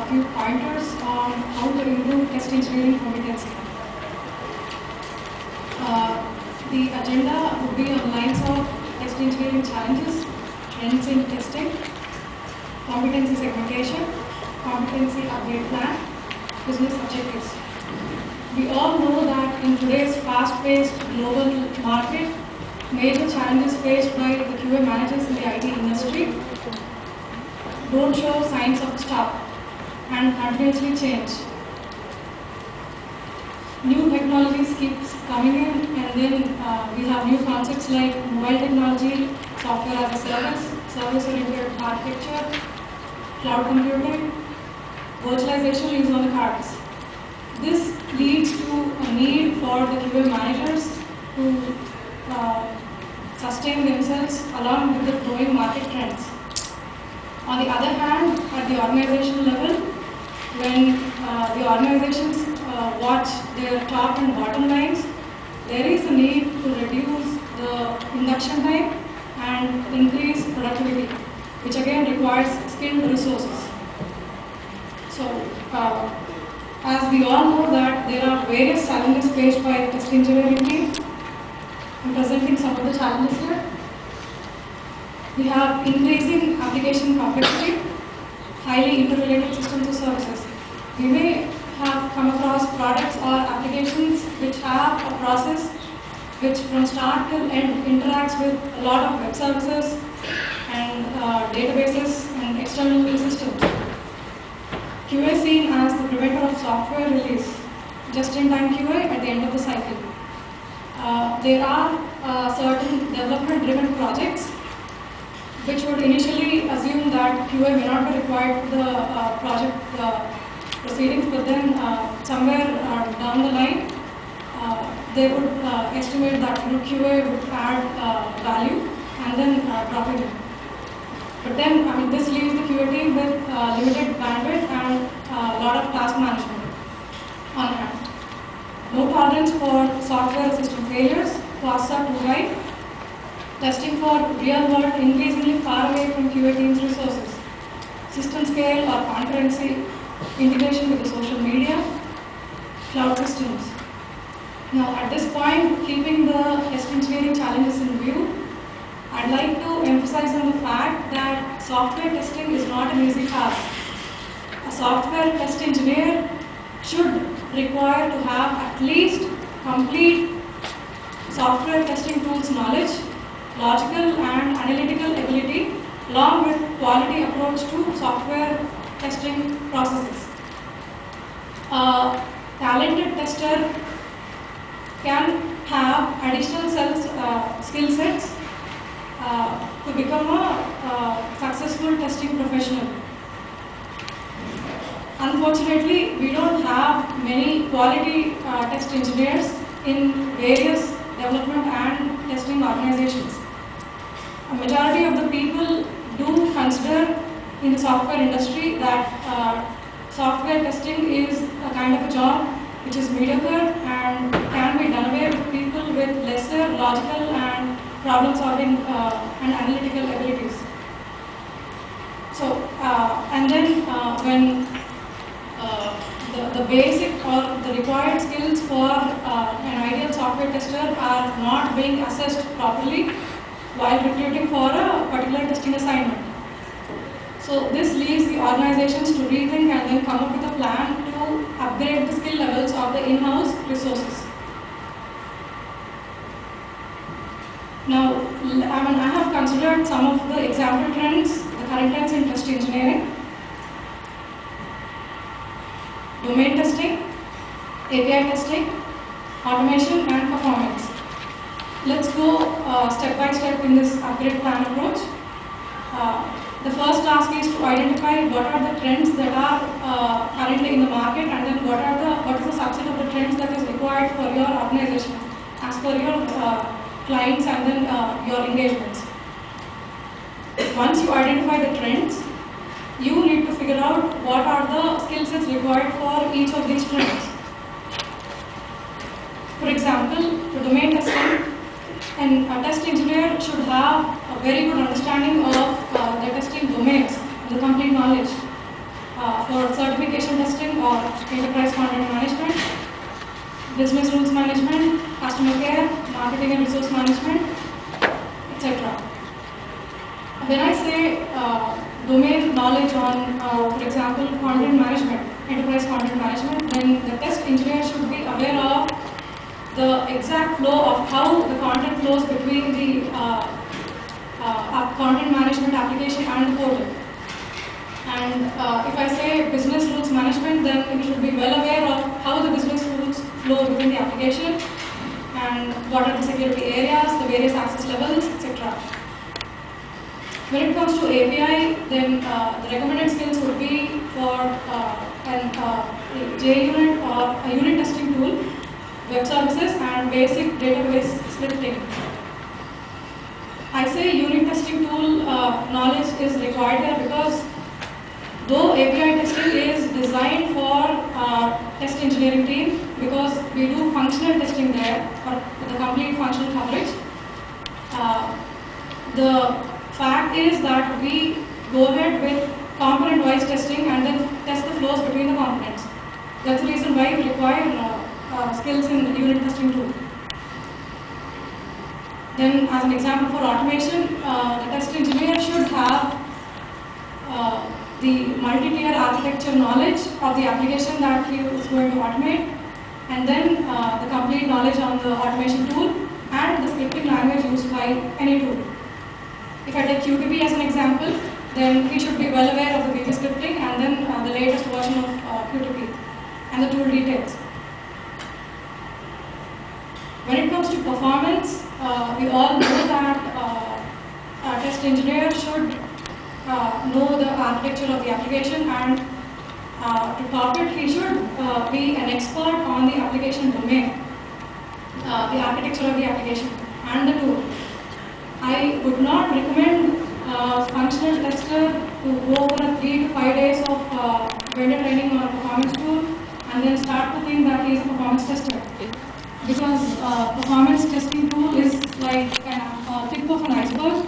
few pointers on how to improve test engineering competency. The agenda would be on the lines of test engineering challenges, trends in testing, competency segmentation, competency upgrade plan, business objectives. We all know that in today's fast-paced global market, major challenges faced by the QA managers in the IT industry don't show signs of stop and continuously change. New technologies keeps coming in, and then we have new concepts like mobile technology, software as a service, service-oriented architecture, cloud computing, virtualization is on the cards. This leads to a need for the QA managers to sustain themselves along with the growing market trends. On the other hand, at the organization level, when the organizations watch their top and bottom lines, there is a need to reduce the induction time and increase productivity, which again requires skilled resources. So, as we all know that there are various challenges faced by the test engineering team. I'm presenting some of the challenges here. We have increasing application complexity, highly interrelated systems of services. We may have come across products or applications which have a process which from start till end interacts with a lot of web services and databases and external systems. QA is seen as the preventer of software release, just-in-time QA at the end of the cycle. There are certain development-driven projects which would initially assume that QA may not be required for the project proceedings, but then somewhere down the line, they would estimate that QA would add value and then drop it in. But then, this leaves the QA team with limited bandwidth and a lot of task management on hand. No tolerance for software system failures, costs are too high. Testing for real world increasingly far away from QA team's resources. System scale or concurrency, integration with the social media, cloud systems. Now at this point, keeping the test engineering challenges in view, I'd like to emphasize on the fact that software testing is not an easy task. A software test engineer should require to have at least complete software testing tools knowledge, logical and analytical ability, along with quality approach to software testing processes. A talented tester can have additional skill sets to become a successful testing professional. Unfortunately, we don't have many quality test engineers in various development and testing organizations. A majority of the people do consider in the software industry that software testing is a kind of a job which is mediocre and can be done away with people with lesser logical and problem solving and analytical abilities. So, and then when the basic or the required skills for an ideal software tester are not being assessed properly while recruiting for a particular testing assignment. So this leads the organizations to rethink and then come up with a plan to upgrade the skill levels of the in-house resources. Now, I have considered some of the example trends, the current trends in test engineering. Domain testing, API testing, automation and performance. Let's go step by step in this upgrade plan approach. The first task is to identify what are the trends that are currently in the market, and then what is the subset of the trends that is required for your organization as per your clients and then your engagements. Once you identify the trends, you need to figure out what are the skill sets required for each of these trends. For example, for domain testing, a test engineer should have a very good understanding of the testing domains, the complete knowledge. For certification or enterprise content management, business rules management, customer care, marketing and resource management, etc. When I say domain knowledge on, for example, content management, enterprise content management, then the test engineer should be aware of the exact flow of how the content flows between the content management application and the portal. And if I say business rules management, then you should be well aware of how the business rules flow within the application and what are the security areas, the various access levels, etc. When it comes to API, then the recommended skills would be for an JUnit or a unit testing tool, web services, and basic database scripting. I say unit testing tool knowledge is required here because though API testing is designed for test engineering team, because we do functional testing there for the complete functional coverage, the fact is that we go ahead with component-wise testing and then test the flows between the components. That's the reason why we require skills in unit testing tool. Then, as an example for automation, the test engineer should have the multi-tier architecture knowledge of the application that he is going to automate, and then the complete knowledge on the automation tool and the scripting language used by any tool. If I take QTP as an example, then he should be well aware of the VB scripting and then the latest version of QTP and the tool details. When it comes to performance, we all know that a test engineer should know the architecture of the application, and to top it, he should be an expert on the application domain, the architecture of the application and the tool. I would not recommend a functional tester to go over a 3 to 5 days of vendor training on a performance tool and then start to think that he is a performance tester. Because performance testing tool is like a tip of an iceberg.